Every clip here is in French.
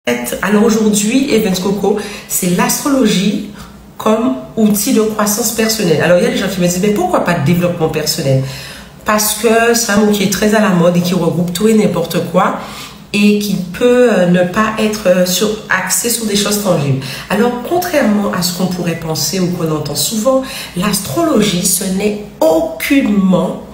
Alors aujourd'hui, Evans Coco, c'est l'astrologie comme outil de croissance personnelle. Alors il y a des gens qui me disent, mais pourquoi pas de développement personnel? Parce que c'est un mot qui est très à la mode et qui regroupe tout et n'importe quoi et qui peut ne pas être axé sur des choses tangibles. Alors contrairement à ce qu'on pourrait penser ou qu'on entend souvent, l'astrologie, ce n'est aucunement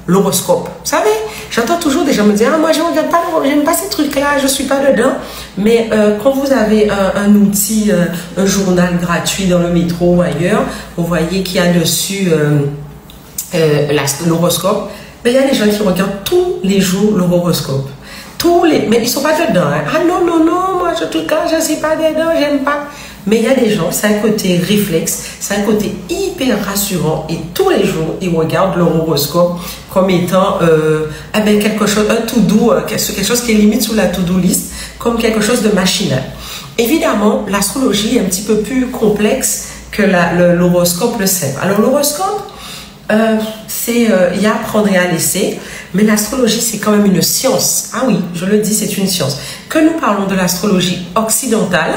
l'horoscope. Vous savez, j'entends toujours des gens me dire, ah, moi je ne regarde pas, j'aime pas ces trucs-là, je suis pas dedans. Mais quand vous avez un outil, un journal gratuit dans le métro ou ailleurs, vous voyez qu'il y a dessus l'horoscope, mais il y a des gens qui regardent tous les jours l'horoscope. Mais ils ne sont pas dedans. Hein. Ah non, non, non, moi en tout cas, je ne suis pas dedans, j'aime pas. Mais il y a des gens, c'est un côté réflexe, c'est un côté hyper rassurant et tous les jours, ils regardent leur horoscope comme étant quelque chose, un to-do, quelque chose qui est limite sous la to-do list, comme quelque chose de machinal. Évidemment, l'astrologie est un petit peu plus complexe que l'horoscope le sait. Alors l'horoscope, il y a à prendre et à laisser, mais l'astrologie c'est quand même une science. Ah oui, je le dis, c'est une science. Que nous parlons de l'astrologie occidentale.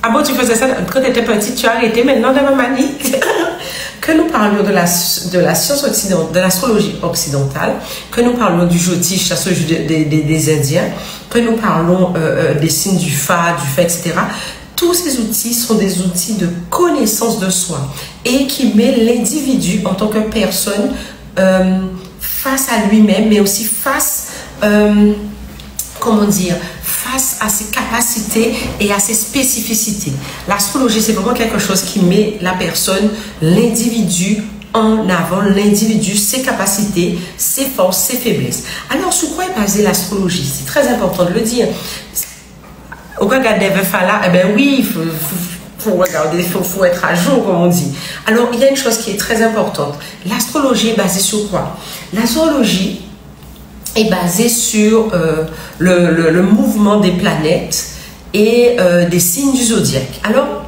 Ah bon, tu faisais ça quand tu étais petite, tu as arrêté maintenant de ma manie. Que nous parlions de la science occidentale, de l'astrologie occidentale, que nous parlions du Jyotish, des Indiens, que nous parlons des signes du Fa, etc. Tous ces outils sont des outils de connaissance de soi et qui met l'individu en tant que personne face à lui-même, mais aussi face, face à ses capacités et à ses spécificités. L'astrologie, c'est vraiment quelque chose qui met la personne, l'individu en avant, l'individu, ses capacités, ses forces, ses faiblesses. Alors, sur quoi est basée l'astrologie? C'est très important de le dire. Au cas là, eh bien oui, il faut regarder, il faut être à jour, comme on dit. Alors, il y a une chose qui est très importante. L'astrologie est basée sur quoi? L'astrologie est basée sur le mouvement des planètes et des signes du zodiaque. Alors,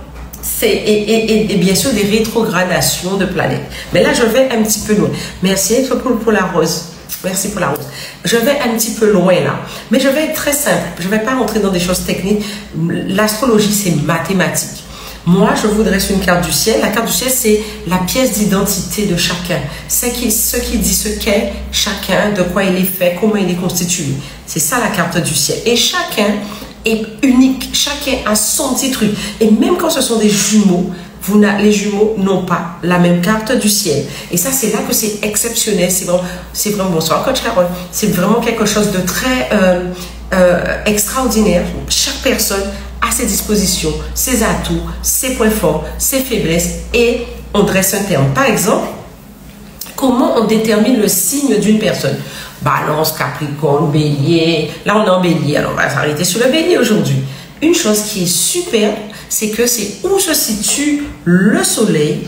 et bien sûr des rétrogradations de planètes. Mais là, je vais un petit peu loin. Merci pour la rose. Merci pour la rose. Je vais un petit peu loin là, mais je vais être très simple. Je ne vais pas rentrer dans des choses techniques. L'astrologie, c'est mathématique. Moi, je vous dresse une carte du ciel. La carte du ciel, c'est la pièce d'identité de chacun. C'est ce qui dit ce qu'est chacun, de quoi il est fait, comment il est constitué. C'est ça la carte du ciel. Et chacun est unique. Chacun a son petit truc. Et même quand ce sont des jumeaux, les jumeaux n'ont pas la même carte du ciel. Et ça, c'est là que c'est exceptionnel. C'est vraiment bonsoir, coach Carole. C'est vraiment quelque chose de très extraordinaire. Chaque personne a ses dispositions, ses atouts, ses points forts, ses faiblesses. Et on dresse un terme. Par exemple, comment on détermine le signe d'une personne? Balance, Capricorne, Bélier. Là, on est en Bélier. Alors, on va s'arrêter sur le Bélier aujourd'hui. Une chose qui est super, c'est que c'est où se situe le soleil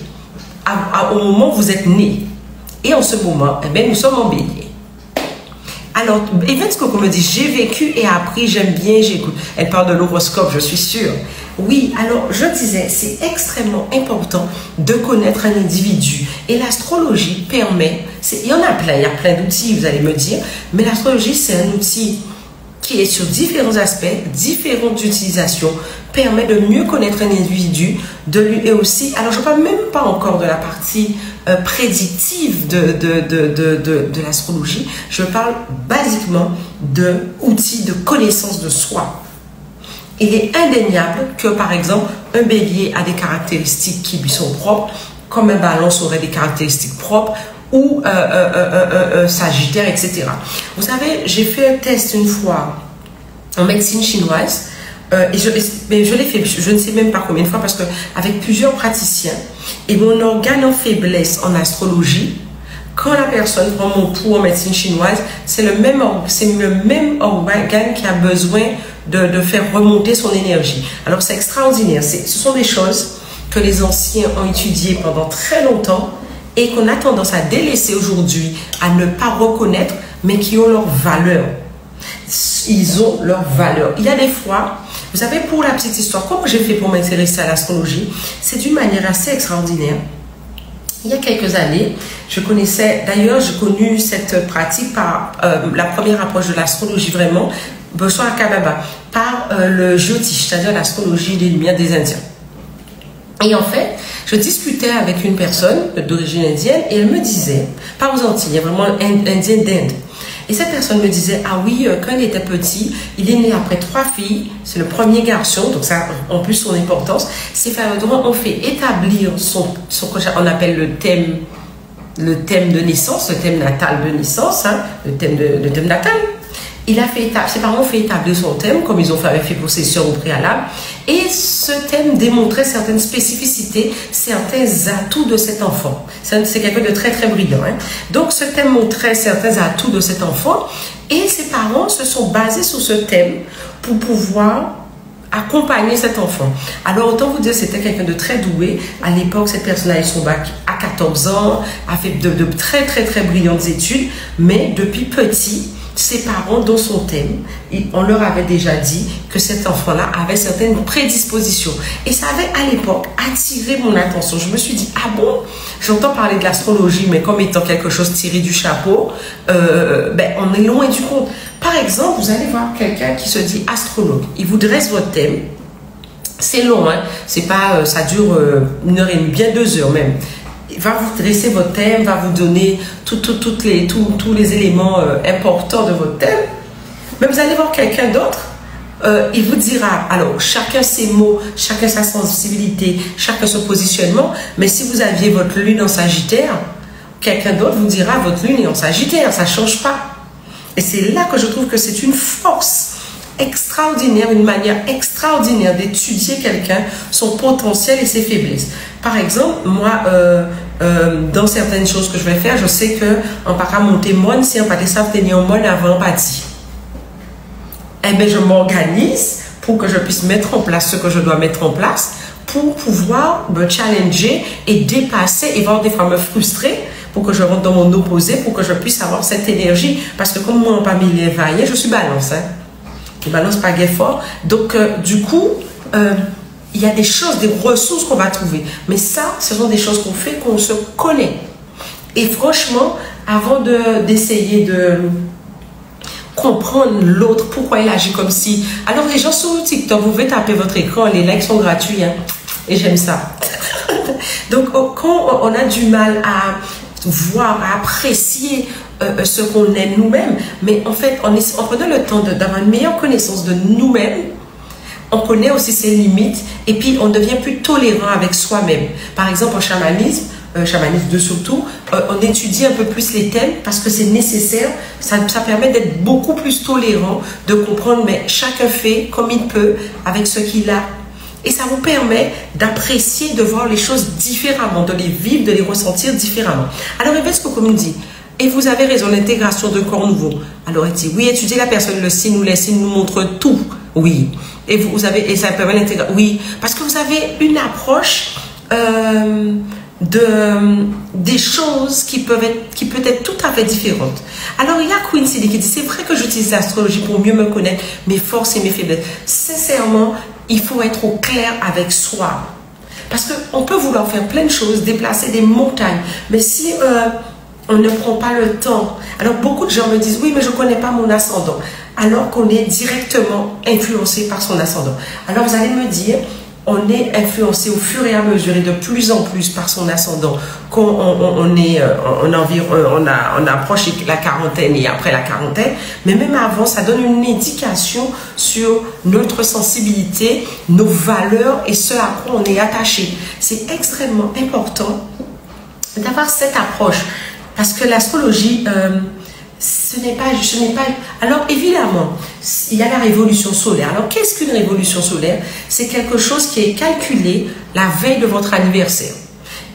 au moment où vous êtes né. Et en ce moment, eh bien, nous sommes en Bélier. Alors, Evans Coco me dit, j'ai vécu et appris, j'aime bien, j'écoute. Elle parle de l'horoscope, je suis sûre. Oui, alors je disais, c'est extrêmement important de connaître un individu. Et l'astrologie permet, il y en a plein, il y a plein d'outils, vous allez me dire, mais l'astrologie, c'est un outil qui est sur différents aspects, différentes utilisations, permet de mieux connaître un individu, de lui et aussi, alors je ne parle même pas encore de la partie prédictive de l'astrologie, je parle basiquement d'outils de connaissance de soi. Il est indéniable que par exemple, un bélier a des caractéristiques qui lui sont propres, comme un balance aurait des caractéristiques propres, ou sagittaire, etc. Vous savez, j'ai fait un test une fois en médecine chinoise, et je l'ai fait, je ne sais même pas combien de fois, parce que avec plusieurs praticiens, et mon organe en faiblesse en astrologie, quand la personne prend mon pouls en médecine chinoise, c'est le même organe qui a besoin de faire remonter son énergie. Alors c'est extraordinaire, ce sont des choses que les anciens ont étudiées pendant très longtemps, et qu'on a tendance à délaisser aujourd'hui, à ne pas reconnaître, mais qui ont leur valeur. Ils ont leur valeur. Il y a des fois, vous savez, pour la petite histoire, comment j'ai fait pour m'intéresser à l'astrologie, c'est d'une manière assez extraordinaire. Il y a quelques années, je connaissais, d'ailleurs, j'ai connu cette pratique par la première approche de l'astrologie vraiment, Bonsoir Kababa. par le Jyotish, c'est-à-dire l'astrologie des Lumières des Indiens. Et en fait, je discutais avec une personne d'origine indienne et elle me disait, pas aux Antilles, vraiment indienne d'Inde. Et cette personne me disait, ah oui, quand il était petit, il est né après 3 filles, c'est le premier garçon, donc ça en plus son importance. Ces femmes ont fait établir on appelle le thème de naissance, le thème natal de naissance, hein, le thème natal. Ses parents ont fait établir son thème, comme ils avaient fait pour ses soeurs au préalable. Et ce thème démontrait certaines spécificités, certains atouts de cet enfant. C'est quelqu'un de très très brillant. Hein. Donc ce thème montrait certains atouts de cet enfant. Et ses parents se sont basés sur ce thème pour pouvoir accompagner cet enfant. Alors autant vous dire, c'était quelqu'un de très doué. À l'époque, cette personne a eu son bac à 14 ans, a fait de très très très brillantes études. Mais depuis petit, ses parents, dans son thème, on leur avait déjà dit que cet enfant-là avait certaines prédispositions. Et ça avait, à l'époque, attiré mon attention. Je me suis dit, ah bon, j'entends parler de l'astrologie, mais comme étant quelque chose tiré du chapeau, on est loin du compte. Par exemple, vous allez voir quelqu'un qui se dit astrologue. Il vous dresse votre thème. C'est long, hein? C'est pas, ça dure 1h30, bien 2 heures même. Il va vous dresser votre thème, va vous donner tous les éléments importants de votre thème. Mais vous allez voir quelqu'un d'autre, il vous dira, alors chacun ses mots, chacun sa sensibilité, chacun son positionnement, mais si vous aviez votre lune en Sagittaire, quelqu'un d'autre vous dira votre lune est en Sagittaire, ça ne change pas. Et c'est là que je trouve que c'est une force extraordinaire, une manière extraordinaire d'étudier quelqu'un, son potentiel et ses faiblesses. Par exemple, moi, dans certaines choses que je vais faire, je sais que en parlant monter mon, si on pas savent tenir mon avant empathie. Eh bien, je m'organise pour que je puisse mettre en place ce que je dois mettre en place pour pouvoir me challenger et dépasser et voir des fois me frustrer pour que je rentre dans mon opposé, pour que je puisse avoir cette énergie. Parce que comme moi, en parmi les vaillés, je suis balance. Hein. Je balance pas guère fort. Donc, du coup, il y a des choses, des ressources qu'on va trouver. Mais ça, ce sont des choses qu'on fait, qu'on se connaît. Et franchement, avant d'essayer de comprendre l'autre, pourquoi il agit comme si... Alors, les gens sur TikTok, vous pouvez taper votre écran, les likes sont gratuits. Hein, et j'aime ça. Donc, quand on a du mal à voir, à apprécier ce qu'on est nous-mêmes, mais en fait, en prenant le temps d'avoir une meilleure connaissance de nous-mêmes, on connaît aussi ses limites et puis on devient plus tolérant avec soi-même. Par exemple, en chamanisme, chamanisme surtout, on étudie un peu plus les thèmes parce que c'est nécessaire. Ça permet d'être beaucoup plus tolérant, de comprendre, mais chacun fait comme il peut avec ce qu'il a. Et ça vous permet d'apprécier, de voir les choses différemment, de les vivre, de les ressentir différemment. Alors, Evans Kokoum dit, et vous avez raison, l'intégration d'un corps nouveau. Alors, il dit, oui, étudier la personne, le signe ou les signes nous montrent tout. Oui. Et ça permet l'intégration. Oui. Parce que vous avez une approche des choses qui peut être tout à fait différentes. Alors, il y a Quincy qui dit, c'est vrai que j'utilise l'astrologie pour mieux me connaître, mes forces et mes faiblesses. Sincèrement, il faut être au clair avec soi. Parce qu'on peut vouloir faire plein de choses, déplacer des montagnes. Mais si on ne prend pas le temps... Alors, beaucoup de gens me disent, oui, mais je ne connais pas mon ascendant. Alors qu'on est directement influencé par son ascendant. Alors, vous allez me dire, on est influencé au fur et à mesure et de plus en plus par son ascendant. Quand on approche la quarantaine et après la quarantaine, mais même avant, ça donne une indication sur notre sensibilité, nos valeurs et ce à quoi on est attaché. C'est extrêmement important d'avoir cette approche parce que l'astrologie, ce n'est pas... Alors évidemment, il y a la révolution solaire. Alors qu'est-ce qu'une révolution solaire? C'est quelque chose qui est calculé la veille de votre anniversaire.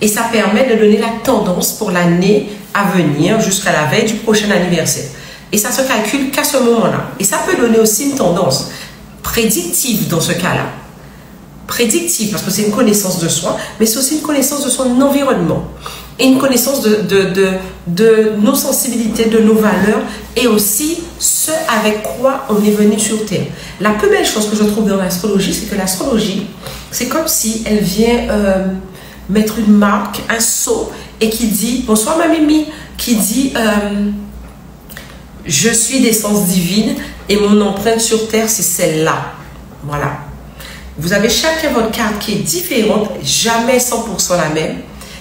Et ça permet de donner la tendance pour l'année à venir jusqu'à la veille du prochain anniversaire. Et ça se calcule qu'à ce moment-là. Et ça peut donner aussi une tendance prédictive dans ce cas-là. Prédictive parce que c'est une connaissance de soi, mais c'est aussi une connaissance de son environnement. Et une connaissance de nos sensibilités, de nos valeurs et aussi ce avec quoi on est venu sur Terre. La plus belle chose que je trouve dans l'astrologie, c'est que l'astrologie, c'est comme si elle vient mettre une marque, un sceau et qui dit, bonsoir ma Mimi, qui dit je suis d'essence divine Et mon empreinte sur Terre, c'est celle-là. Voilà. Vous avez chacun votre carte qui est différente, jamais 100% la même.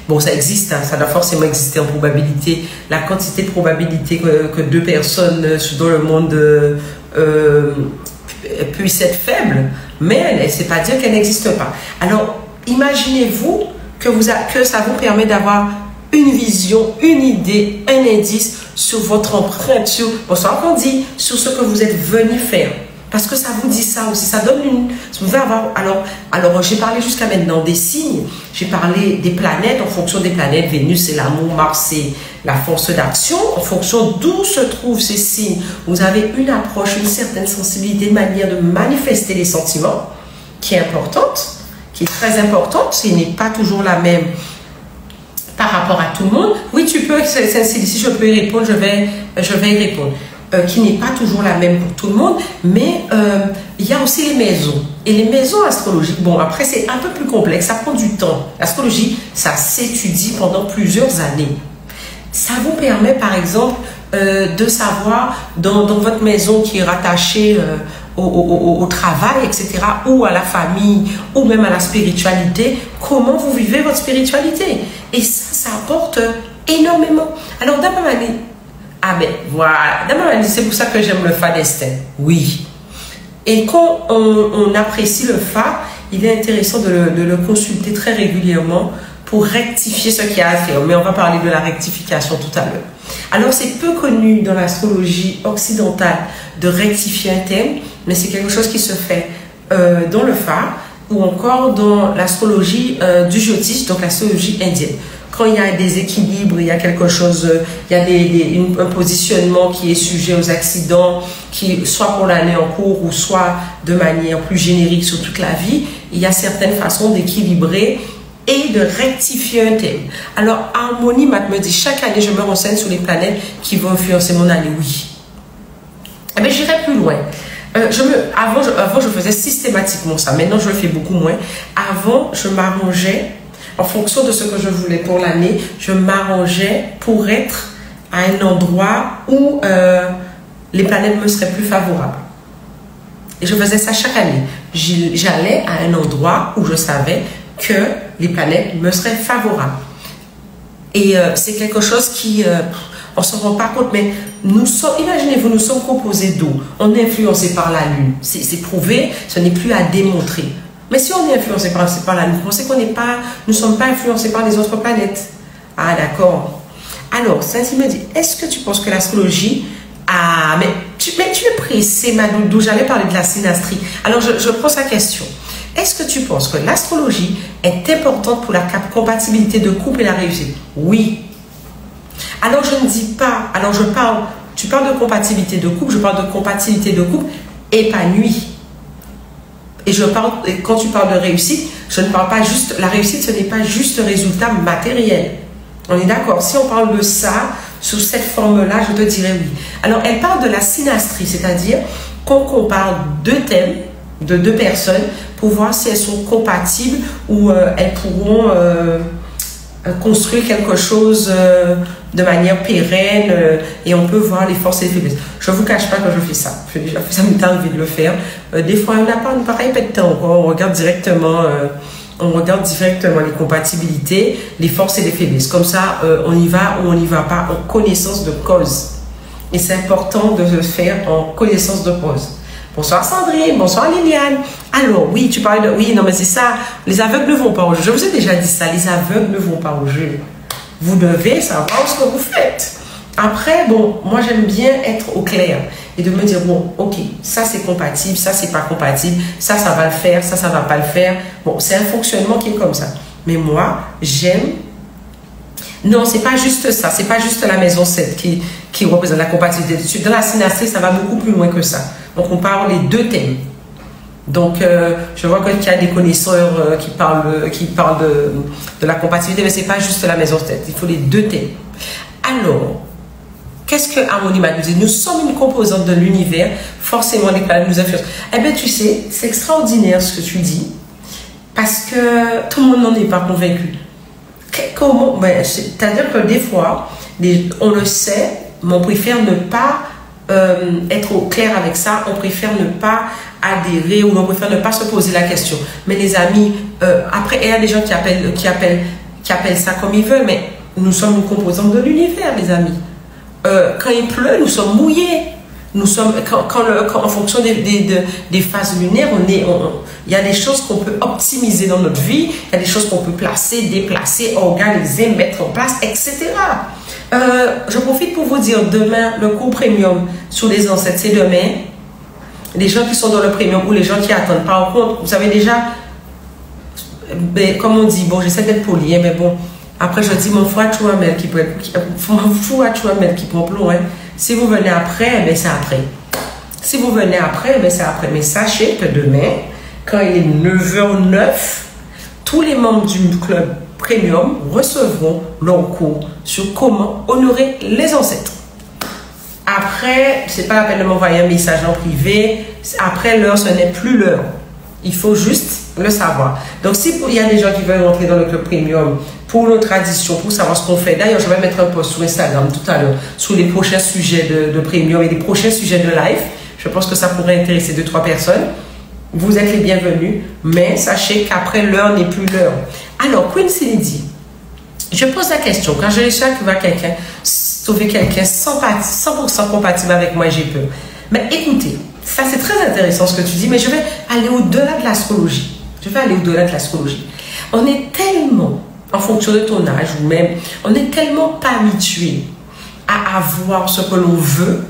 Bon, ça existe, hein, ça doit forcément exister en probabilité. La quantité de probabilité que deux personnes dans le monde puissent être faibles, mais c'est pas dire qu'elle n'existe pas. Alors, imaginez-vous que ça vous permet d'avoir une vision, une idée, un indice sur votre empreinte, sur ce que vous êtes venu faire. Parce que ça vous dit ça aussi, ça donne une... Vous pouvez avoir, alors j'ai parlé jusqu'à maintenant des signes, j'ai parlé des planètes, en fonction des planètes, Vénus c'est l'amour, Mars c'est la force d'action, en fonction d'où se trouvent ces signes, vous avez une approche, une certaine sensibilité, une manière de manifester les sentiments, qui est importante, qui est très importante, ce n'est pas toujours la même par rapport à tout le monde. Oui, tu peux, si je peux y répondre, je vais y répondre. Qui n'est pas toujours la même pour tout le monde, mais il y a aussi les maisons. Et les maisons astrologiques, bon, après, c'est un peu plus complexe, ça prend du temps. L'astrologie, ça s'étudie pendant plusieurs années. Ça vous permet, par exemple, de savoir dans votre maison qui est rattachée au travail, etc., ou à la famille, ou même à la spiritualité, comment vous vivez votre spiritualité. Et ça apporte énormément. Alors, dans ma manière, ah ben voilà, c'est pour ça que j'aime le Fa d'Esther. Oui. Et quand on apprécie le Fa, il est intéressant de le consulter très régulièrement pour rectifier ce qu'il y a à faire. Mais on va parler de la rectification tout à l'heure. Alors c'est peu connu dans l'astrologie occidentale de rectifier un thème, mais c'est quelque chose qui se fait dans le Fa ou encore dans l'astrologie du Jyotish, donc l'astrologie indienne. Quand il y a des équilibres, il y a quelque chose, il y a un positionnement qui est sujet aux accidents, soit pour l'année en cours ou soit de manière plus générique sur toute la vie, il y a certaines façons d'équilibrer et de rectifier un thème. Alors, Harmonie Math me dit, chaque année, je me renseigne sur les planètes qui vont influencer mon année. Oui. Eh bien, j'irai plus loin. Avant, je faisais systématiquement ça. Maintenant, je le fais beaucoup moins. Avant, je m'arrangeais. En fonction de ce que je voulais pour l'année, je m'arrangeais pour être à un endroit où les planètes me seraient plus favorables. Et je faisais ça chaque année. J'allais à un endroit où je savais que les planètes me seraient favorables. Et c'est quelque chose qui... on ne se rend pas compte, mais nous sommes, imaginez-vous, nous sommes composés d'eau. On est influencé par la Lune. C'est prouvé, ce n'est plus à démontrer. Mais si on est influencé par la Lune, on sait qu'on n'est pas, nous ne sommes pas influencés par les autres planètes. Ah, d'accord. Alors, Saint-Cyr me dit, est-ce que tu penses que l'astrologie... Ah, mais tu es pressé, Madoudou, j'allais parler de la synastrie. Alors, je prends sa question. Est-ce que tu penses que l'astrologie est importante pour la compatibilité de couple et la réussite? Oui. Alors, je ne dis pas... Alors, tu parles de compatibilité de couple, je parle de compatibilité de couple épanouie. Et quand tu parles de réussite, je ne parle pas juste... La réussite, ce n'est pas juste le résultat matériel. On est d'accord? Si on parle de ça, sous cette forme-là, je te dirais oui. Alors, elle parle de la synastrie, c'est-à-dire qu'on compare deux thèmes de deux personnes pour voir si elles sont compatibles ou elles pourront construire quelque chose de manière pérenne et on peut voir les forces et les faiblesses. Je ne vous cache pas que je fais ça. Ça m'est arrivé de le faire. Des fois, on n'a pas pareil pas de temps. On regarde directement les compatibilités, les forces et les faiblesses. Comme ça, on y va ou on n'y va pas en connaissance de cause. Et c'est important de le faire en connaissance de cause. Bonsoir Sandrine, bonsoir Liliane. Alors oui, tu parlais de... Oui, non mais c'est ça, les aveugles ne vont pas au jeu. Je vous ai déjà dit ça, les aveugles ne vont pas au jeu. Vous devez savoir ce que vous faites. Après, bon, moi j'aime bien être au clair et de me dire, bon, ok, ça c'est compatible, ça c'est pas compatible, ça va le faire, ça va pas le faire. Bon, c'est un fonctionnement qui est comme ça. Mais moi, j'aime... Non, c'est pas juste ça, c'est pas juste la maison 7 qui représente la compatibilité. Dans la synastrie, ça va beaucoup plus loin que ça. Donc, on parle les deux thèmes. Donc, je vois qu'il y a des connaisseurs qui parlent de la compatibilité, mais c'est pas juste la maison 7, il faut les deux thèmes. Alors, qu'est-ce que Harmonie Math nous dit? Nous sommes une composante de l'univers, forcément les planètes nous influencent. Eh bien, tu sais, c'est extraordinaire ce que tu dis, parce que tout le monde n'en est pas convaincu. Comment? Ben, c'est-à-dire que des fois, on le sait, mais on préfère ne pas être au clair avec ça, on préfère ne pas adhérer ou on préfère ne pas se poser la question. Mais les amis, après, il y a des gens qui appellent ça comme ils veulent, mais nous sommes une composante de l'univers, les amis. Quand il pleut, nous sommes mouillés. Nous sommes, en fonction des phases lunaires, il y a des choses qu'on peut optimiser dans notre vie, il y a des choses qu'on peut placer, déplacer, organiser, mettre en place, etc. Je profite pour vous dire, demain, le cours premium sur les ancêtres, c'est demain. Les gens qui sont dans le premium ou les gens qui attendent. Par contre, vous savez déjà, comme on dit, bon, j'essaie d'être poli, mais bon, après je dis, mon foi, tu vois, qui prend plomb, hein. Si vous venez après, ben c'est après. Si vous venez après, ben c'est après. Mais sachez que demain, quand il est 9h09, tous les membres du club premium recevront leur cours sur comment honorer les ancêtres. Après, c'est pas la peine de m'envoyer un message en privé. Après l'heure, ce n'est plus l'heure. Il faut juste le savoir. Donc, si il y a des gens qui veulent rentrer dans le club premium pour nos traditions, pour savoir ce qu'on fait. D'ailleurs, je vais mettre un post sur Instagram tout à l'heure sur les prochains sujets de premium et les prochains sujets de live. Je pense que ça pourrait intéresser 2-3 personnes. Vous êtes les bienvenus, mais sachez qu'après l'heure n'est plus l'heure. Alors, Queen Cindy, je pose la question. Quand je réussis à trouver quelqu'un 100% compatible avec moi, j'ai peur. Mais écoutez, ça c'est très intéressant ce que tu dis, mais je vais aller au-delà de l'astrologie. On est tellement, en fonction de ton âge ou même, on n'est tellement pas habitué à avoir ce que l'on veut,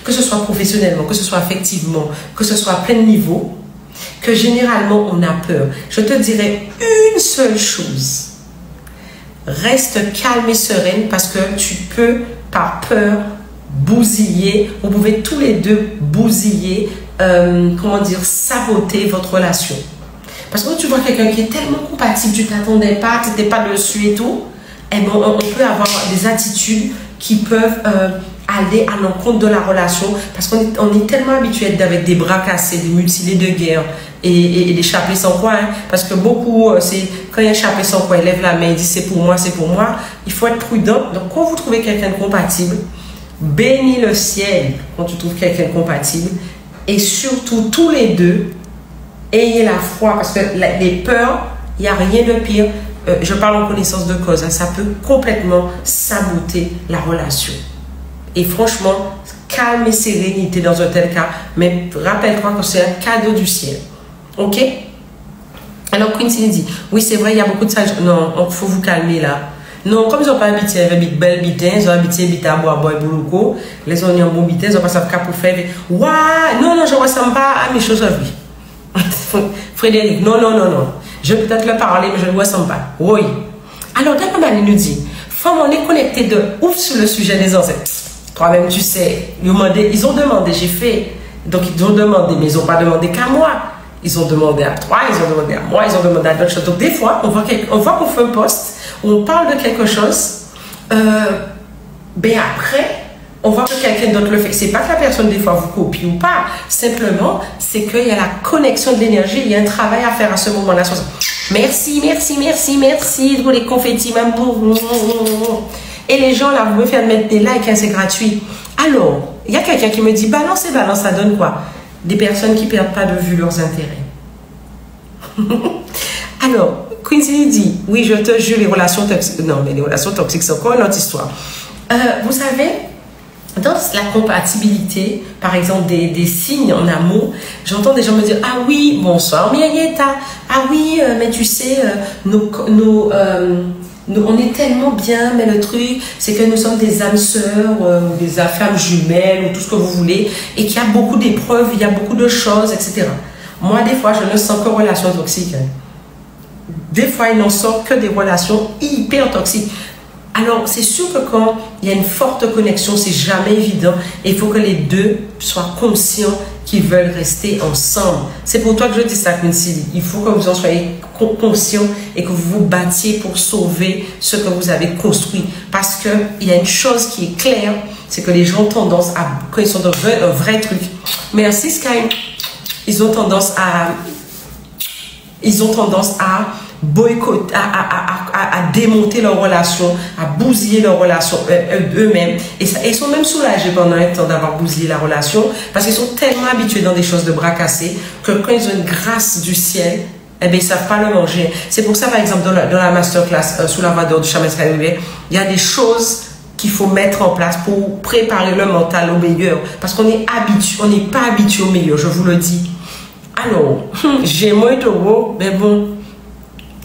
que ce soit professionnellement, que ce soit affectivement, que ce soit à plein niveau, que généralement on a peur. Je te dirais une seule chose. Reste calme et sereine parce que tu peux, par peur, bousiller. Vous pouvez tous les deux bousiller, saboter votre relation. Parce que quand tu vois quelqu'un qui est tellement compatible, tu t'attendais pas, tu n'étais pas dessus et tout, et bon, on peut avoir des attitudes qui peuvent aller à l'encontre de la relation parce qu'on est tellement habitué d'être avec des bras cassés, des mutilés de guerre et des chapelets sans quoi. Hein, parce que beaucoup, c'est quand il y a un chapelet sans quoi, il lève la main, il dit c'est pour moi, c'est pour moi. Il faut être prudent. Donc, quand vous trouvez quelqu'un de compatible, bénis le ciel quand tu trouves quelqu'un de compatible. Et surtout, tous les deux, ayez la foi parce que les peurs, il n'y a rien de pire. Je parle en connaissance de cause. Hein, ça peut complètement saboter la relation. Et franchement, calme et sérénité dans un tel cas. Mais rappelle-toi que c'est un cadeau du ciel. Ok? Alors, Queen dit, oui, c'est vrai, il y a beaucoup de sages. Non, il faut vous calmer là. Non, comme ils n'ont pas habité avec belle bitin, ils ont habité à bois, bois, bouloko. Les oignons bon bitin, ils n'ont pas savoir pour faire. Waouh! Non, je ne ressemble pas à mes choses à vie. Frédéric, non. Je vais peut-être le parler, mais je ne le ressemble pas. Oui. Alors, Dame Mali nous dit, femme, on est connecté de ouf sur le sujet des ancêtres. Toi-même, tu sais, ils ont demandé, j'ai fait. Donc, ils ont demandé, mais ils n'ont pas demandé qu'à moi. Ils ont demandé à toi, ils ont demandé à moi, ils ont demandé à d'autres choses. Donc, des fois, on voit qu'on fait un post où on parle de quelque chose. Après, on voit que quelqu'un d'autre le fait. C'est pas que la personne, des fois, vous copie ou pas. Simplement, c'est qu'il y a la connexion de l'énergie. Il y a un travail à faire à ce moment-là. Merci pour les confettis, même pour... Et les gens, là, vous me faites mettre des likes, hein, c'est gratuit. Alors, il y a quelqu'un qui me dit, balance, ça donne quoi? Des personnes qui ne perdent pas de vue leurs intérêts. Alors, Quincy dit, oui, je te jure, les relations toxiques. Non, mais les relations toxiques, c'est encore une autre histoire. Vous savez, dans la compatibilité, par exemple, des signes en amour, j'entends des gens me dire, ah oui, bonsoir, Miaïeta. Ah oui, mais tu sais, on est tellement bien, mais le truc, c'est que nous sommes des âmes sœurs, des femmes jumelles, ou tout ce que vous voulez, et qu'il y a beaucoup d'épreuves, il y a beaucoup de choses, etc. Moi, des fois, je ne sens que relations toxiques. Des fois, il n'en sort que des relations hyper toxiques. Alors, c'est sûr que quand il y a une forte connexion, c'est jamais évident. Et il faut que les deux soient conscients qu'ils veulent rester ensemble. C'est pour toi que je dis ça, Quincy. Il faut que vous en soyez conscients et que vous vous battiez pour sauver ce que vous avez construit. Parce qu'il y a une chose qui est claire, c'est que les gens ont tendance à, quand ils sont dans un vrai truc, merci Sky, ils ont tendance à boycotter, à démonter leurs relations, à bousiller leurs relations eux-mêmes. Et ils sont même soulagés pendant un temps d'avoir bousillé la relation parce qu'ils sont tellement habitués dans des choses de bras cassés que quand ils ont une grâce du ciel, eh bien, ils ne savent pas le manger. C'est pour ça, par exemple, dans la masterclass sous la voix d'or du Chaman Sky, il y a des choses qu'il faut mettre en place pour préparer le mental au meilleur. Parce qu'on est habitué, on n'est pas habitué au meilleur, je vous le dis. Alors, Gémeaux et Taureau, mais bon.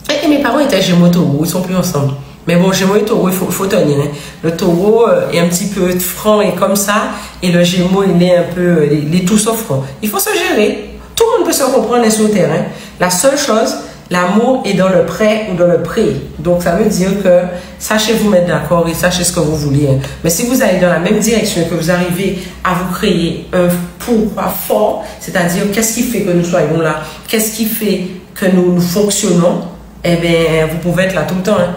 Et mes parents étaient Gémeaux et Taureau, ils sont plus ensemble. Mais bon, Gémeaux et Taureau, il faut tenir. Hein. Le Taureau est un petit peu franc et comme ça, et le Gémeaux, il est un peu, il est tout sauf franc. Il faut se gérer. Tout le monde peut se comprendre sur le terrain. La seule chose, l'amour est dans le prêt ou dans le pré. Donc, ça veut dire que sachez vous mettre d'accord et sachez ce que vous voulez. Hein. Mais si vous allez dans la même direction et que vous arrivez à vous créer un pourquoi fort, c'est-à-dire qu'est-ce qui fait que nous soyons là, qu'est-ce qui fait que nous fonctionnons, eh bien, vous pouvez être là tout le temps. Hein.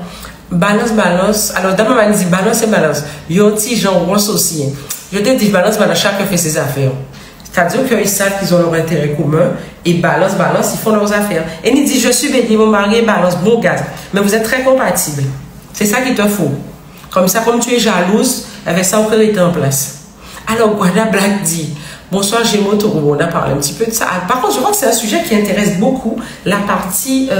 Balance, balance. Alors, dans ma dit balance et balance. Il y a un petit genre rose aussi. Hein. Je te dis balance, balance, chacun fait ses affaires. C'est-à-dire qu'ils savent qu'ils ont leur intérêt commun et balance, balance, ils font leurs affaires. Et ils disent, je suis béni, mon mari, balance, bon gaz. Mais vous êtes très compatibles. C'est ça qu'il te faut. Comme ça, comme tu es jalouse, avec ça, on peut être en place. Alors, Guada Black dit, bonsoir Gémeaux Taureau, on a parlé un petit peu de ça. Par contre, je crois que c'est un sujet qui intéresse beaucoup la partie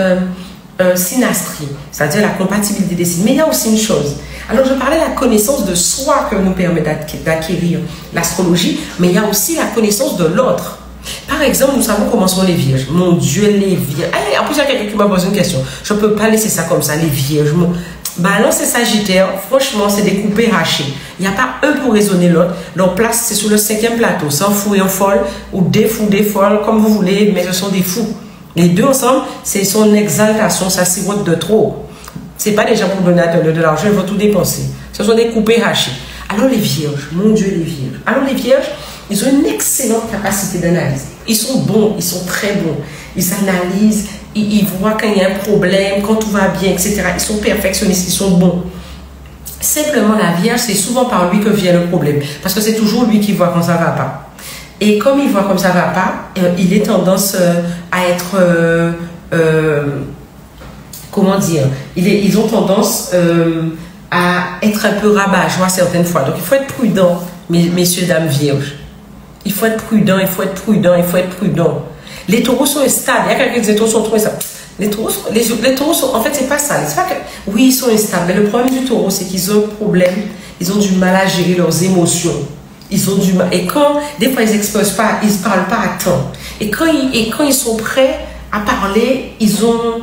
synastrie, c'est-à-dire la compatibilité des signes. Mais il y a aussi une chose. Alors, je parlais de la connaissance de soi que nous permet d'acquérir l'astrologie, mais il y a aussi la connaissance de l'autre. Par exemple, nous savons comment sont les vierges. Mon Dieu, les vierges. Allez, en plus, il y a quelqu'un qui m'a posé une question. Je ne peux pas laisser ça comme ça, les vierges. Balance et Sagittaire, franchement, c'est des coupés hachés. Il n'y a pas un pour raisonner l'autre. Leur place, c'est sur le 5e plateau, sans fou et en folle, ou des fous, des folles, comme vous voulez, mais ce sont des fous. Les deux ensemble, c'est son exaltation, ça sirote de trop. Ce n'est pas des gens pour donner de l'argent, ils vont tout dépenser. Ce sont des coupés hachés. Alors les vierges, mon Dieu les vierges. Alors les vierges, ils ont une excellente capacité d'analyse. Ils sont bons, ils sont très bons. Ils analysent, ils voient quand il y a un problème, quand tout va bien, etc. Ils sont perfectionnistes, ils sont bons. Simplement la vierge, c'est souvent par lui que vient le problème. Parce que c'est toujours lui qui voit quand ça ne va pas. Et comme il voit comme ça ne va pas, il a tendance à être... comment dire, ils ont tendance à être un peu rabat-joie certaines fois. Donc, il faut être prudent, messieurs, dames, vierges. Il faut être prudent, il faut être prudent, il faut être prudent. Les taureaux sont instables. Il y a quelqu'un qui dit les taureaux sont trop instables. Les taureaux sont, en fait, c'est pas ça. C'est pas que, oui, ils sont instables. Mais le problème du taureau, c'est qu'ils ont un problème. Ils ont du mal à gérer leurs émotions. Ils ont du mal. Et quand, des fois, ils n'exposent pas, ils ne parlent pas à temps. Et quand ils sont prêts à parler, ils ont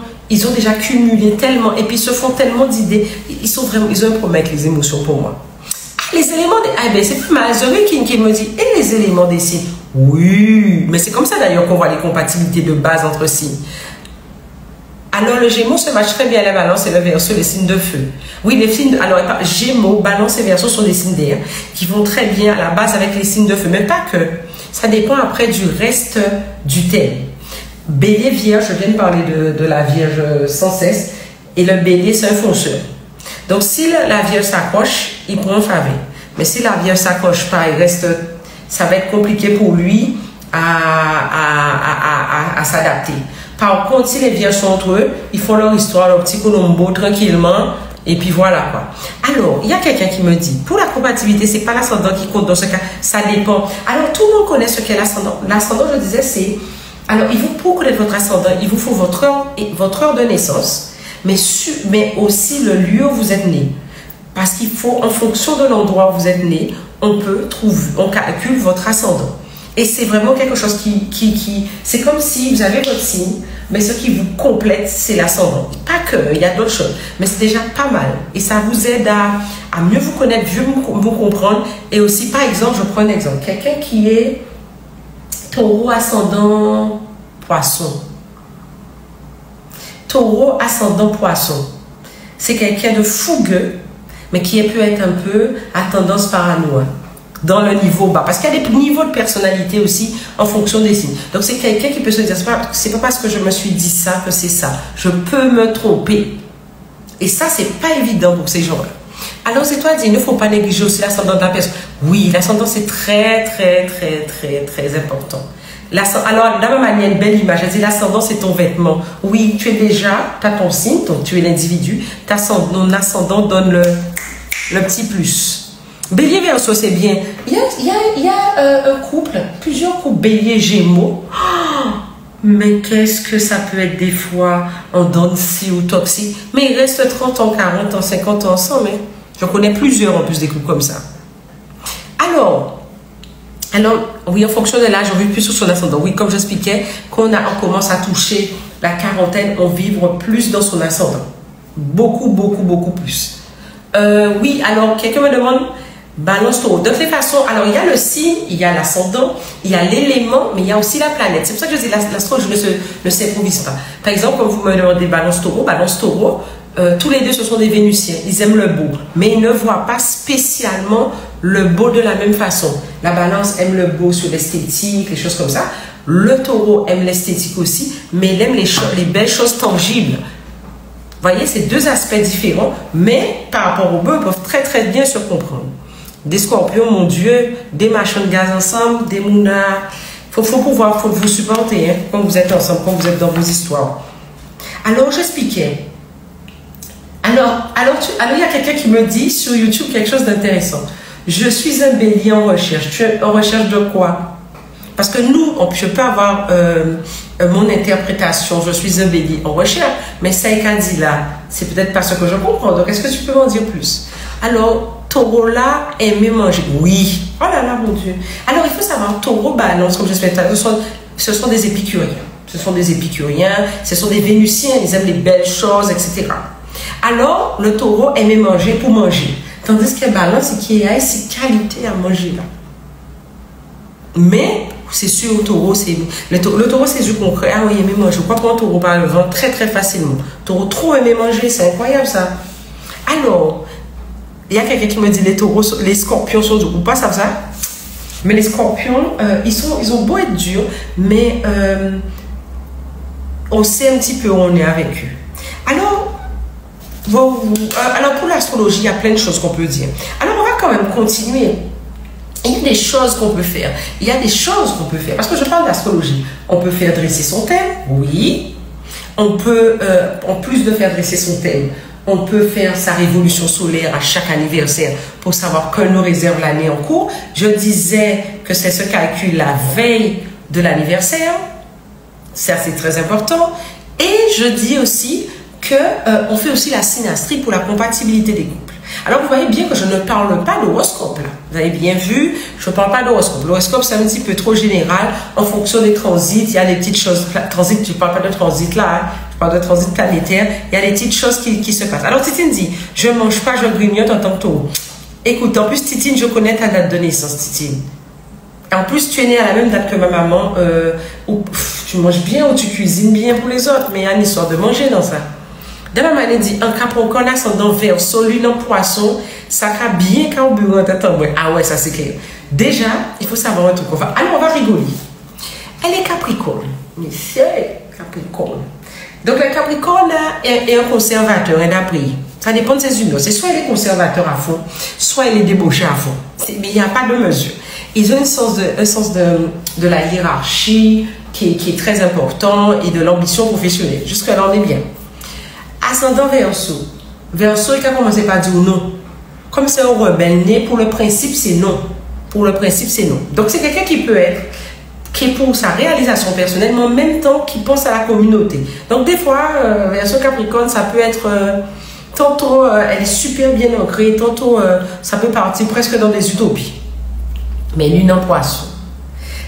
déjà cumulé tellement, et puis ils se font tellement d'idées. Ils ont un problème avec les émotions pour moi. Ah, les éléments des... Ah ben c'est plus mal. J'avais qui me dit, et les éléments des signes? Oui, mais c'est comme ça d'ailleurs qu'on voit les compatibilités de base entre signes. Alors le Gémeaux se match très bien à la Balance et le Verseau, les signes de feu. Oui, les signes... Alors Gémeaux, Balance et Verseau sont des signes d'air qui vont très bien à la base avec les signes de feu. Mais pas que. Ça dépend après du reste du thème. Bélier, Vierge, je viens de parler de la Vierge sans cesse. Et le Bélier, c'est un fonceur. Donc, si la Vierge s'accroche, il prend un faveur. Mais si la Vierge ne s'accroche pas, ça va être compliqué pour lui à s'adapter. Par contre, si les Vierges sont entre eux, ils font leur histoire, leur petit colombo tranquillement. Et puis voilà quoi. Alors, il y a quelqu'un qui me dit, pour la compatibilité, c'est pas l'ascendant qui compte dans ce cas, ça dépend. Alors, tout le monde connaît ce qu'est l'ascendant. L'ascendant, je disais, c'est... Alors, pour connaître votre ascendant, il vous faut votre heure de naissance, mais aussi le lieu où vous êtes né. Parce qu'il faut, en fonction de l'endroit où vous êtes né, on calcule votre ascendant. Et c'est vraiment quelque chose c'est comme si vous avez votre signe, mais ce qui vous complète, c'est l'ascendant. Pas que, il y a d'autres choses, mais c'est déjà pas mal. Et ça vous aide à mieux vous connaître, mieux vous comprendre. Et aussi, par exemple, je prends un exemple. Quelqu'un qui est Taureau, ascendant, Poisson. Taureau, ascendant, Poisson. C'est quelqu'un de fougueux, mais qui peut être un peu à tendance paranoïa. Dans le niveau bas. Parce qu'il y a des niveaux de personnalité aussi en fonction des signes. Donc c'est quelqu'un qui peut se dire, c'est pas parce que je me suis dit ça que c'est ça. Je peux me tromper. Et ça, c'est pas évident pour ces gens-là. Alors c'est toi, il ne faut pas négliger aussi l'ascendant de la personne. Oui, l'ascendant c'est très, très, très, très, très important. Alors, de la même manière, une belle image. Elle dit l'ascendant, c'est ton vêtement. Oui, tu as ton signe, donc tu es l'individu. Ton ascendant donne le petit plus. Bélier Verseau, c'est bien. Il y a un couple, plusieurs couples Bélier Gémeaux. Oh, mais qu'est-ce que ça peut être des fois en donne si ou toxique. Mais ils restent 30 ans, 40 ans, 50 ans ensemble. Hein. J'en connais plusieurs en plus des couples comme ça. Alors, oui, en fonction de l'âge, on vit plus sur son ascendant. Oui, comme j'expliquais, quand on commence à toucher la quarantaine, on vibre plus dans son ascendant. Beaucoup, beaucoup, beaucoup plus. Oui, alors, quelqu'un me demande, Balance Taureau. De toute façon, alors, il y a le signe, il y a l'ascendant, il y a l'élément, mais il y a aussi la planète. C'est pour ça que je dis l'astrologie ne s'improvise pas. Par exemple, comme vous me demandez Balance Taureau, tous les deux, ce sont des Vénusiens. Ils aiment le beau, mais ils ne voient pas spécialement le beau de la même façon. La Balance aime le beau sur l'esthétique, les choses comme ça. Le Taureau aime l'esthétique aussi, mais il aime les belles choses tangibles. Vous voyez, c'est deux aspects différents, mais par rapport au beau, ils peuvent très très bien se comprendre. Des Scorpions, mon Dieu, des machins de gaz ensemble, des mounas. Faut vous supporter hein, quand vous êtes ensemble, quand vous êtes dans vos histoires. Alors, j'expliquais. Alors, il y a quelqu'un qui me dit sur YouTube quelque chose d'intéressant. Je suis un bélier en recherche. Tu es en recherche de quoi? Parce que nous, je peux avoir mon interprétation. Je suis un bélier en recherche. Mais ça qu'a dit là, c'est peut-être pas ce que je comprends. Donc, est-ce que tu peux m'en dire plus? Alors, Taureau là, aimer manger. Oui. Oh là là, mon Dieu. Alors, il faut savoir, Taureau, Balance, comme je l'expliquais, ce sont des épicuriens. Ce sont des épicuriens, ce sont des Vénusiens. Ils aiment les belles choses, etc. Alors, le Taureau aime manger pour manger. Tandis que Balance, c'est qu'il y a ces qualités à manger là. Mais, c'est sûr, le Taureau, c'est du concret. Ah oui, aimer manger. Je crois qu'on Taureau par le vent très très facilement. Taureau trop aimer manger, c'est incroyable ça. Alors, il y a quelqu'un qui me dit les Scorpions sont durs. Ou pas ça? Mais les Scorpions, ils ont beau être durs, mais on sait un petit peu où on est avec eux. Alors, pour l'astrologie, il y a plein de choses qu'on peut dire. Alors, on va quand même continuer. Il y a des choses qu'on peut faire. Parce que je parle d'astrologie. On peut faire dresser son thème. Oui. On peut, en plus de faire dresser son thème, on peut faire sa révolution solaire à chaque anniversaire pour savoir que nous réserve l'année en cours. Je disais que c'est ce calcul la veille de l'anniversaire. Ça, c'est très important. Et je dis aussi qu'on fait aussi la synastrie pour la compatibilité des couples. Alors, vous voyez bien que je ne parle pas d'horoscope. Vous avez bien vu, je ne parle pas d'horoscope. L'horoscope, c'est un petit peu trop général. En fonction des transits, il y a des petites choses. Transit, je ne parle pas de transit là, hein. Je parle de transit planétaire. Il y a des petites choses qui se passent. Alors, Titine dit, je ne mange pas, je grignote en tant que taureau. Écoute, en plus, Titine, je connais ta date de naissance, Titine. En plus, tu es née à la même date que ma maman. Tu manges bien ou tu cuisines bien pour les autres. Mais il y a une histoire de manger dans ça. De ma manière dit, un Capricorne ascendant Verseau, lune en Poisson, ça a bien carburant en tête. Ah ouais, ça c'est clair. Déjà, il faut savoir un truc. Alors, on va rigoler. Elle est Capricorne. Mais c'est Capricorne. Donc, le Capricorne est un conservateur, elle a pris. Ça dépend de ses humeurs. C'est soit elle est conservateur à fond, soit elle est débauchée à fond. Mais il n'y a pas de mesure. Ils ont un sens de la hiérarchie qui est très important et de l'ambition professionnelle. Jusque-là, on est bien. Ascendant Verseau. Verseau, il a commencé par dire non. Comme c'est un rebelle né, pour le principe, c'est non. Pour le principe, c'est non. Donc, c'est quelqu'un qui est pour sa réalisation personnelle, mais en même temps, qui pense à la communauté. Donc, des fois, Verseau Capricorne, ça peut être... tantôt, elle est super bien ancrée, tantôt, ça peut partir presque dans des utopies. Mais lune en Poisson.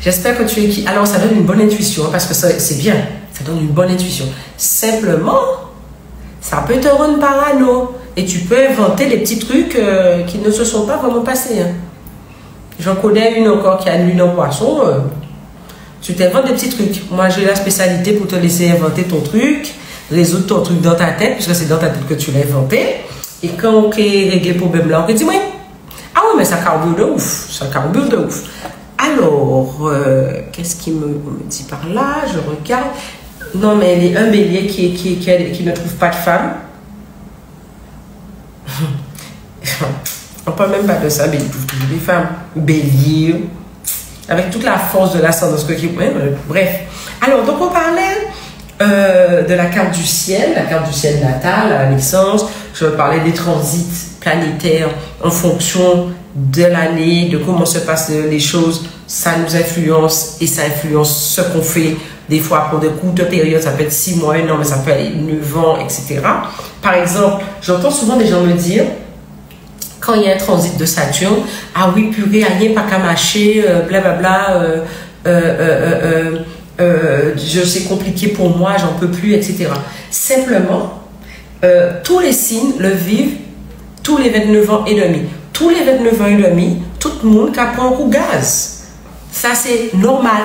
J'espère que tu es qui. Alors, ça donne une bonne intuition, hein, parce que c'est bien. Ça donne une bonne intuition. Simplement... ça peut te rendre parano. Et tu peux inventer des petits trucs qui ne se sont pas vraiment passés. Hein. J'en connais une encore qui a une lune en Poisson. Tu t'inventes des petits trucs. Moi, j'ai la spécialité pour te laisser inventer ton truc, résoudre ton truc dans ta tête, puisque c'est dans ta tête que tu l'as inventé. Et quand on règle le problème là, on dit, oui, ah oui, mais ça carbure de ouf. Ça carbure de ouf. Alors, qu'est-ce qu'il me dit par là? Je regarde. Non, mais elle est un bélier qui ne trouve pas de femme. On ne parle même pas de ça, mais il trouve toujours des femmes. Bélier. avec toute la force de l'ascendance. Bref. Alors, donc on parlait de la carte du ciel natale, à la naissance. Je parlais des transits planétaires en fonction de l'année, de comment se passent les choses. Ça nous influence et ça influence ce qu'on fait. Des fois, pour de courtes périodes, ça peut être 6 mois, 1 an, mais ça peut être 9 ans, etc. Par exemple, j'entends souvent des gens me dire, quand il y a un transit de Saturne, ah oui, purée, rien pas qu'à mâcher, blablabla, c'est compliqué pour moi, j'en peux plus, etc. Simplement, tous les signes le vivent tous les 29 ans et demi. Tous les 29 ans et demi, tout le monde qui prend un coup de gaz. Ça, c'est normal.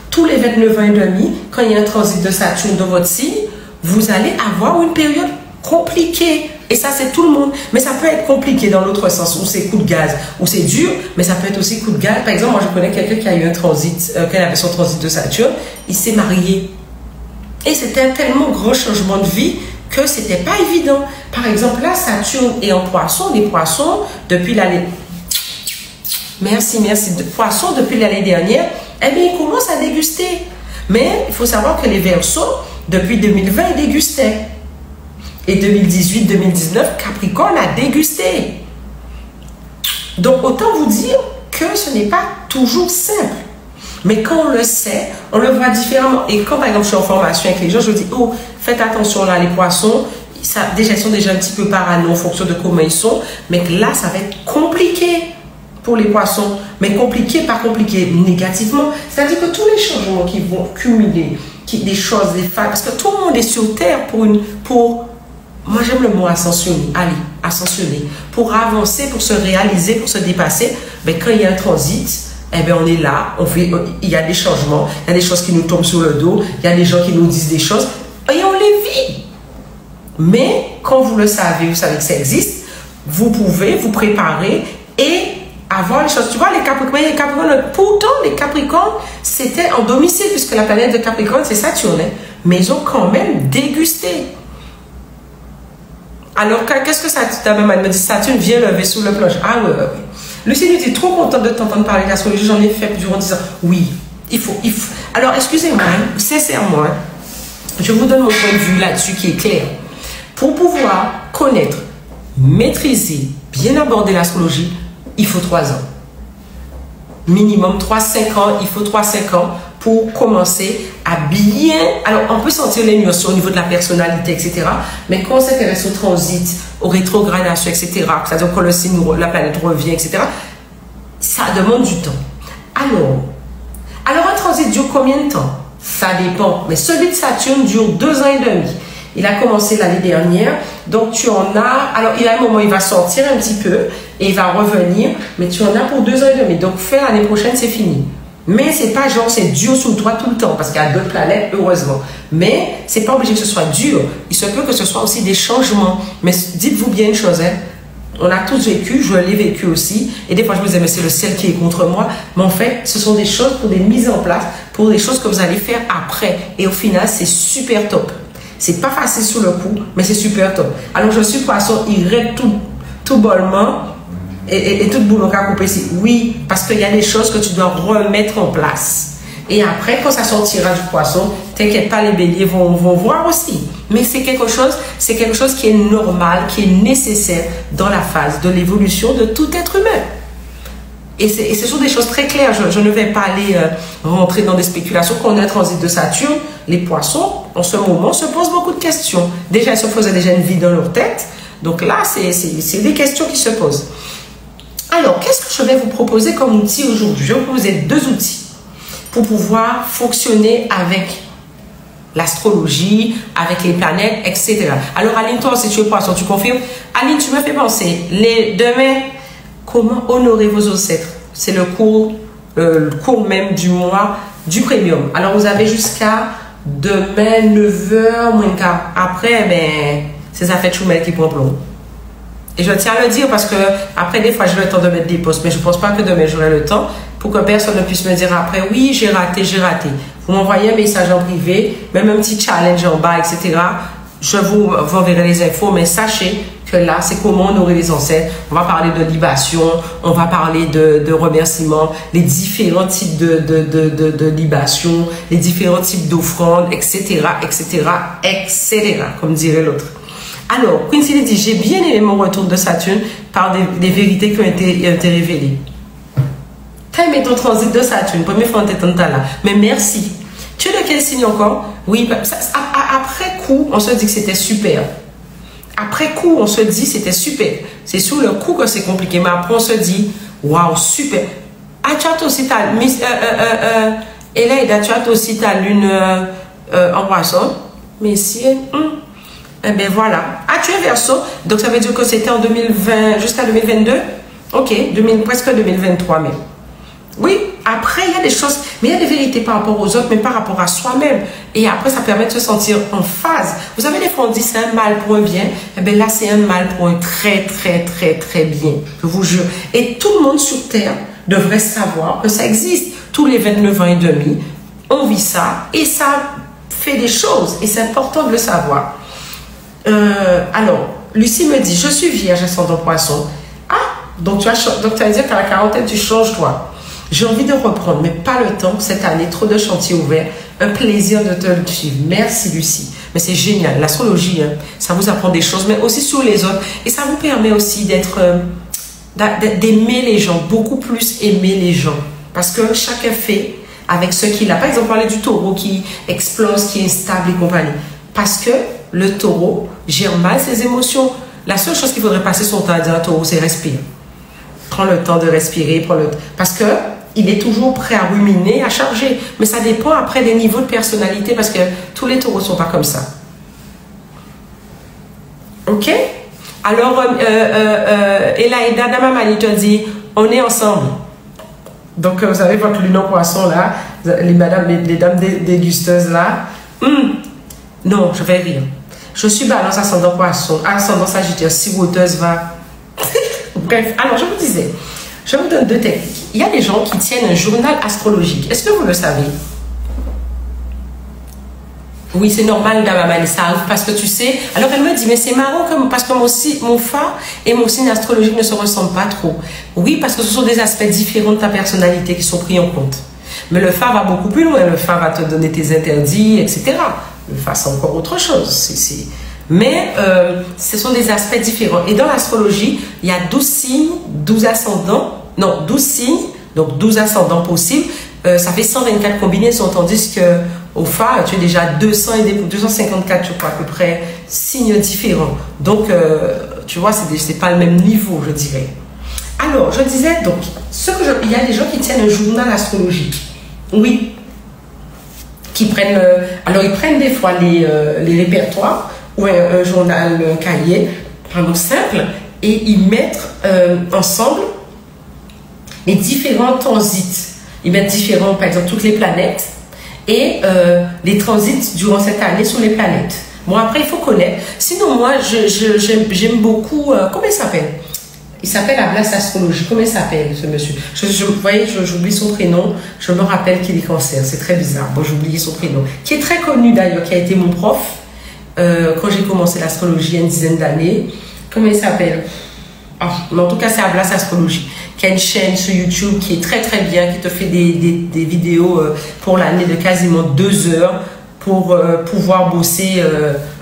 Tous les 29 ans et demi, quand il y a un transit de Saturne dans votre signe, vous allez avoir une période compliquée. Et ça, c'est tout le monde. Mais ça peut être compliqué dans l'autre sens, où c'est coup de gaz, où c'est dur, mais ça peut être aussi coup de gaz. Par exemple, moi, je connais quelqu'un qui a eu un transit, qui avait son transit de Saturne, il s'est marié. Et c'était un tellement grand changement de vie que c'était pas évident. Par exemple, là, Saturne est en poisson. Les poissons, depuis l'année... Merci. Poissons, depuis l'année dernière, eh bien, ils commencent à déguster. Mais il faut savoir que les Verseaux, depuis 2020, ils dégustaient. Et 2018, 2019, Capricorne a dégusté. Donc, autant vous dire que ce n'est pas toujours simple. Mais quand on le sait, on le voit différemment. Et quand, par exemple, je suis en formation avec les gens, je dis, oh, faites attention là, les poissons, ça, déjà, ils sont déjà un petit peu parano en fonction de comment ils sont. Mais là, ça va être compliqué pour les poissons. Mais compliqué, pas compliqué négativement. C'est-à-dire que tous les changements qui vont cumuler, des choses, des faits, parce que tout le monde est sur Terre moi, j'aime le mot ascensionner. Allez, ascensionner. Pour avancer, pour se réaliser, pour se dépasser, ben, quand il y a un transit, eh bien, on est là, il y a des changements, il y a des choses qui nous tombent sur le dos, il y a des gens qui nous disent des choses, et on les vit. Mais, quand vous le savez, vous savez que ça existe, vous pouvez vous préparer et avoir les choses. Tu vois, les Capricornes, pourtant, les Capricornes, c'était en domicile, puisque la planète de Capricorne, c'est Saturne. Hein, mais ils ont quand même dégusté. Alors, qu'est-ce que ça ta maman me dit? Saturne vient lever sous le planche. Ah ouais. Lucie nous dit, trop contente de t'entendre parler d'astrologie. J'en ai fait durant 10 ans. Oui, il faut. Alors, excusez-moi, sincèrement, je vous donne mon point de vue là-dessus qui est clair. Pour pouvoir connaître, maîtriser, bien aborder l'astrologie, il faut 3 ans. Minimum 3-5 ans, il faut 3-5 ans pour commencer à bien... Alors, on peut sentir les nuances au niveau de la personnalité, etc. Mais quand on s'intéresse au transit, aux rétrogradations, etc., c'est-à-dire quand le signe, la planète revient, etc., ça demande du temps. Alors un transit dure combien de temps? Ça dépend. Mais celui de Saturne dure 2 ans et demi. Il a commencé l'année dernière. Donc, tu en as... Alors, il y a un moment où il va sortir un petit peu et il va revenir. Mais tu en as pour 2 ans et demi. Donc, fin l'année prochaine, c'est fini. Mais c'est pas genre c'est dur sous toi tout le temps parce qu'il y a d'autres planètes, heureusement. Mais c'est pas obligé que ce soit dur. Il se peut que ce soit aussi des changements. Mais dites-vous bien une chose, hein. On a tous vécu, je l'ai vécu aussi. Et des fois, je me disais, mais c'est le ciel qui est contre moi. Mais en fait, ce sont des choses pour des mises en place, pour des choses que vous allez faire après. Et au final, c'est super top. C'est pas facile sur le coup, mais c'est super top. Alors, je suis poisson, il règle tout bollement. Et tout le boulot qu'a coupé ici. Oui, parce qu'il y a des choses que tu dois remettre en place. Et après, quand ça sortira du poisson, t'inquiète pas, les béliers vont voir aussi. Mais c'est quelque chose qui est normal, qui est nécessaire dans la phase de l'évolution de tout être humain. Et ce sont des choses très claires. Je ne vais pas aller rentrer dans des spéculations. Quand on a un transit de Saturne, les poissons, en ce moment, se posent beaucoup de questions. Déjà, ils se faisaient déjà une vie dans leur tête. Donc là, c'est des questions qui se posent. Alors, qu'est-ce que je vais vous proposer comme outil aujourd'hui? Je vais vous proposer 2 outils pour pouvoir fonctionner avec l'astrologie, avec les planètes, etc. Alors, Aline, toi, si tu es poisson, tu confirmes? Aline, tu me fais penser, demain, comment honorer vos ancêtres? C'est le cours même du mois du premium. Alors, vous avez jusqu'à demain, 9h, moins quart. Après, ben, c'est ça fait Choumel qui prend plomb. Et je tiens à le dire parce que après, des fois, j'ai le temps de mettre des posts, mais je ne pense pas que demain, j'aurai le temps pour que personne ne puisse me dire après, oui, j'ai raté. Vous m'envoyez un message en privé, même un petit challenge en bas, etc. Je vous enverrai les infos, mais sachez que là, c'est comment honorer les ancêtres. On va parler de libation, on va parler de remerciements, les différents types de libation, les différents types d'offrandes, etc., etc., etc., comme dirait l'autre. Alors, Quincy dit, j'ai bien aimé mon retour de Saturne par des vérités qui ont été révélées. T'as aimé ton transit de Saturne, première fois on t'entend là. Mais merci. Tu es de quel signe encore? Oui, après coup, on se dit que c'était super. Après coup, on se dit c'était super. C'est sur le coup que c'est compliqué, mais après on se dit waouh, super. Ah, tu as aussi ta Elaïda, tu as aussi ta lune en poisson. Mais si, eh bien voilà. Ah, tu es Verseau, donc ça veut dire que c'était en 2020 jusqu'à 2022. Ok, presque 2023 même. Oui, après, il y a des choses, mais il y a des vérités par rapport aux autres, mais par rapport à soi-même. Et après, ça permet de se sentir en phase. Vous savez, des fois, on dit c'est un mal pour un bien. Eh bien là, c'est un mal pour un très, très, très, très bien. Je vous jure. Et tout le monde sur Terre devrait savoir que ça existe. Tous les 29 ans et demi, on vit ça et ça fait des choses. Et c'est important de le savoir. Alors, Lucie me dit, je suis vierge ascendant poisson. Ah, donc tu vas dire qu'à la quarantaine, tu changes toi. J'ai envie de reprendre, mais pas le temps cette année. Trop de chantiers ouverts. Un plaisir de te suivre. Merci, Lucie. Mais c'est génial. L'astrologie, hein, ça vous apprend des choses, mais aussi sur les autres. Et ça vous permet aussi d'aimer les gens, beaucoup plus aimer les gens. Parce que chacun fait avec ce qu'il a. Par exemple, on parlait du taureau qui explose, qui est instable et compagnie. Parce que le taureau gère mal ses émotions. La seule chose qu'il faudrait passer son temps à dire à un taureau, c'est respirer. Prends le temps de respirer, parce que il est toujours prêt à ruminer, à charger. Mais ça dépend après des niveaux de personnalité, parce que tous les taureaux ne sont pas comme ça. Ok? Alors, Elaïda Damamani te dit, on est ensemble. Donc, vous savez, votre lune en poisson là, les dames dégusteuses là. Non, je vais rire. Je suis balance ascendant poisson, ascendant sagittaire, siroteuse va. Bref, alors je vous disais, je vous donne 2 techniques. Il y a des gens qui tiennent un journal astrologique. Est-ce que vous le savez? Oui, c'est normal, Damamani, ça arrive parce que tu sais. Alors elle me dit, mais c'est marrant parce que mon phare et mon signe astrologique ne se ressemblent pas trop. Oui, parce que ce sont des aspects différents de ta personnalité qui sont pris en compte. Mais le phare va beaucoup plus loin. Le phare va te donner tes interdits, etc. Le phare, c'est encore autre chose. Mais ce sont des aspects différents. Et dans l'astrologie, il y a 12 signes, 12 ascendants. Non, 12 signes, donc 12 ascendants possibles. Ça fait 124 combinaisons, tandis qu'au phare, tu es déjà 254, je crois, à peu près, signes différents. Donc, tu vois, c'est pas le même niveau, je dirais. Alors, je disais, donc, il y a des gens qui tiennent un journal astrologique. Oui. Qui prennent, alors, ils prennent des fois les répertoires, ou un journal, un cahier, pardon, simple, et ils mettent ensemble les différents transits. Ils mettent différents, par exemple, toutes les planètes et les transits durant cette année sur les planètes. Bon, après, il faut connaître. Sinon, moi, j'aime beaucoup... comment il s'appelle? Il s'appelle Ablas Astrologie. Comment il s'appelle, ce monsieur? Vous voyez, j'oublie son prénom. Je me rappelle qu'il est cancer. C'est très bizarre. Bon, j'ai oublié son prénom. Qui est très connu, d'ailleurs, qui a été mon prof. Quand j'ai commencé l'astrologie il y a une dizaine d'années. Comment il s'appelle? Mais en tout cas, c'est Ablas Astrologie, qui a une chaîne sur YouTube qui est très très bien, qui te fait des vidéos pour l'année de quasiment 2 heures pour pouvoir bosser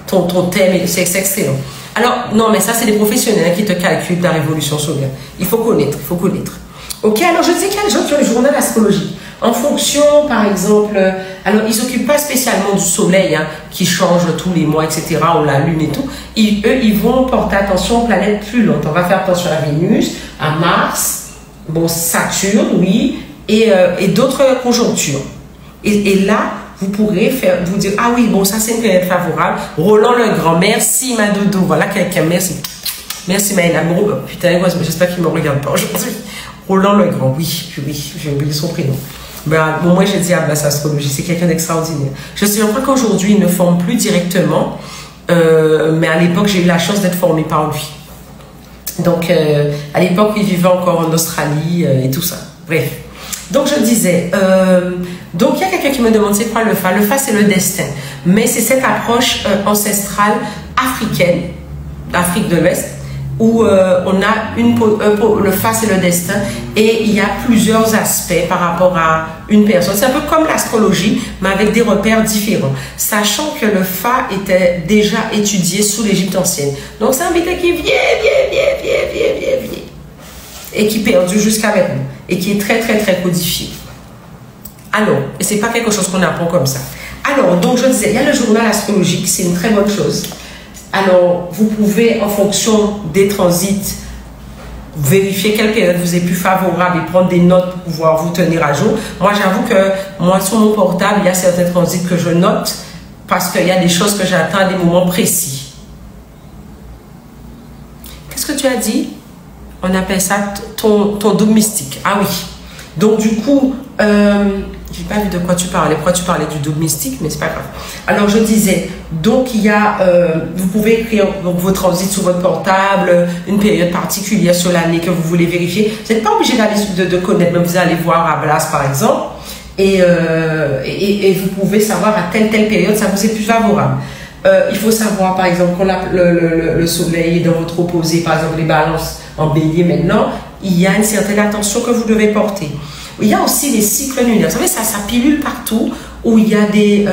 ton thème. C'est excellent. Alors, non, mais ça, c'est des professionnels qui te calculent ta révolution solaire. Il faut connaître, il faut connaître. Ok, alors je disais qu'il y a des gens qui ont le journal astrologique. En fonction, par exemple, alors ils ne s'occupent pas spécialement du soleil, hein, qui change tous les mois, etc., ou la lune et tout. Eux, ils vont porter attention aux planètes plus lentes. On va faire attention à Vénus, à Mars, bon, Saturne, oui, et d'autres conjonctures. Et là, vous pourrez vous dire, ah oui, bon, ça c'est une planète favorable. Roland Legrand, merci ma dodo, voilà quelqu'un, merci. Merci Maëla, putain, j'espère qu'il ne me regarde pas aujourd'hui. Roland Legrand, oui, j'ai oublié son prénom. Ben, bon, moi j'ai dit Ablas Astrologie, c'est quelqu'un d'extraordinaire. Je suis en train qu'aujourd'hui il ne forme plus directement, mais à l'époque j'ai eu la chance d'être formée par lui. Donc à l'époque il vivait encore en Australie et tout ça. Bref. Donc je disais, donc il y a quelqu'un qui me demande c'est quoi le Fa. Le Fa c'est le destin, mais c'est cette approche ancestrale africaine, d'Afrique de l'Ouest, où on a le face et le destin, et il y a plusieurs aspects par rapport à une personne. C'est un peu comme l'astrologie, mais avec des repères différents, sachant que le Fa était déjà étudié sous l'Égypte ancienne. Donc c'est un vitae qui est vieille, et qui perdure jusqu'à maintenant, et qui est très codifié. Alors, et c'est pas quelque chose qu'on apprend comme ça. Alors, donc je disais, il y a le journal astrologique, c'est une très bonne chose. Alors, vous pouvez, en fonction des transits, vérifier quelle période vous est plus favorable et prendre des notes pour pouvoir vous tenir à jour. Moi, j'avoue que moi, sur mon portable, il y a certains transits que je note parce qu'il y a des choses que j'attends à des moments précis. Qu'est-ce que tu as dit? On appelle ça ton double mystique. Ah oui. Donc, du coup, j'ai pas vu de quoi tu parlais. Pourquoi tu parlais du double mystique, mais c'est pas grave. Alors, je disais, donc, il y a, vous pouvez écrire donc, vos transits sur votre portable, une période particulière sur l'année que vous voulez vérifier. Vous n'êtes pas obligé d'aller de connaître, mais vous allez voir à Blas, par exemple, et vous pouvez savoir à telle période, ça vous est plus favorable. Il faut savoir, par exemple, qu'on a le soleil dans votre opposé, par exemple, les balances en bélier maintenant, il y a une certaine attention que vous devez porter. Il y a aussi les cycles lunaires. Vous savez, ça pilule partout où il y a des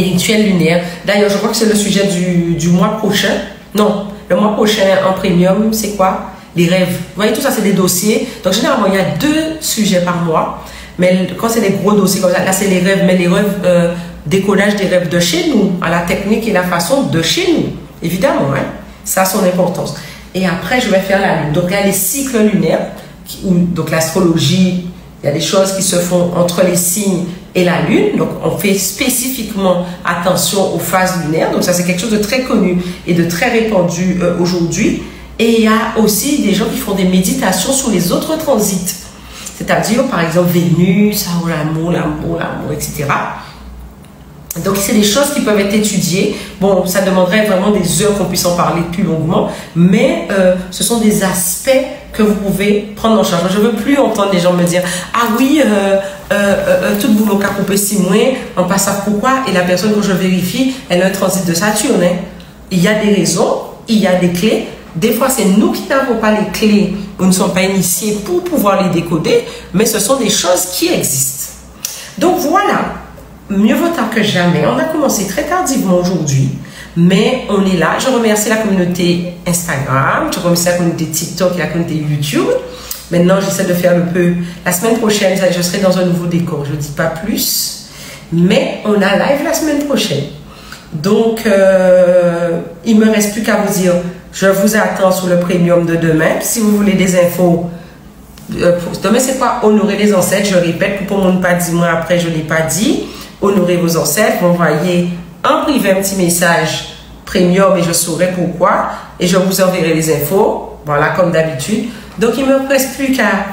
rituels lunaires. D'ailleurs, je crois que c'est le sujet du mois prochain. Non, le mois prochain en premium, c'est quoi? Les rêves. Vous voyez, tout ça, c'est des dossiers. Donc, généralement, il y a 2 sujets par mois. Mais quand c'est des gros dossiers comme ça, là, c'est les rêves. Mais les rêves, décollage des rêves de chez nous, à la technique et la façon de chez nous. Évidemment, hein? Ça a son importance. Et après, je vais faire la lune. Donc, il y a les cycles lunaires. Donc l'astrologie, il y a des choses qui se font entre les signes et la lune. Donc on fait spécifiquement attention aux phases lunaires. Donc ça c'est quelque chose de très connu et de très répandu aujourd'hui. Et il y a aussi des gens qui font des méditations sur les autres transits. C'est-à-dire par exemple Vénus, l'amour, etc. Donc c'est des choses qui peuvent être étudiées. Bon, ça demanderait vraiment des heures qu'on puisse en parler plus longuement, mais ce sont des aspects que vous pouvez prendre en charge. Je ne veux plus entendre des gens me dire « Ah oui, tout boulot qu'a coupé 6 mois, on passe à pourquoi ?» Et la personne que je vérifie, elle a un transit de Saturne. Hein. Il y a des raisons, il y a des clés. Des fois, c'est nous qui n'avons pas les clés, nous ne sommes pas initiés pour pouvoir les décoder, mais ce sont des choses qui existent. Donc voilà. Mieux vaut tard que jamais. On a commencé très tardivement aujourd'hui, mais on est là. Je remercie la communauté Instagram, je remercie la communauté TikTok et la communauté YouTube. Maintenant, j'essaie de faire un peu. La semaine prochaine, je serai dans un nouveau décor. Je ne dis pas plus, mais on a live la semaine prochaine. Donc, il ne me reste plus qu'à vous dire, je vous attends sur le premium de demain. Si vous voulez des infos, demain, c'est quoi? Honorer les ancêtres. Je répète, pour mon pas 10 mois après, je ne l'ai pas dit. Honorez vos ancêtres, envoyez en privé un petit message premium et je saurai pourquoi et je vous enverrai les infos, voilà, comme d'habitude. Donc il ne me reste plus qu'à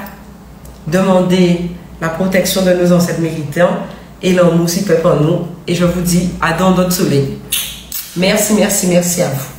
demander la protection de nos ancêtres méritants et l'amour s'y peut pour nous, et je vous dis à dans d'autres soleils. Merci à vous.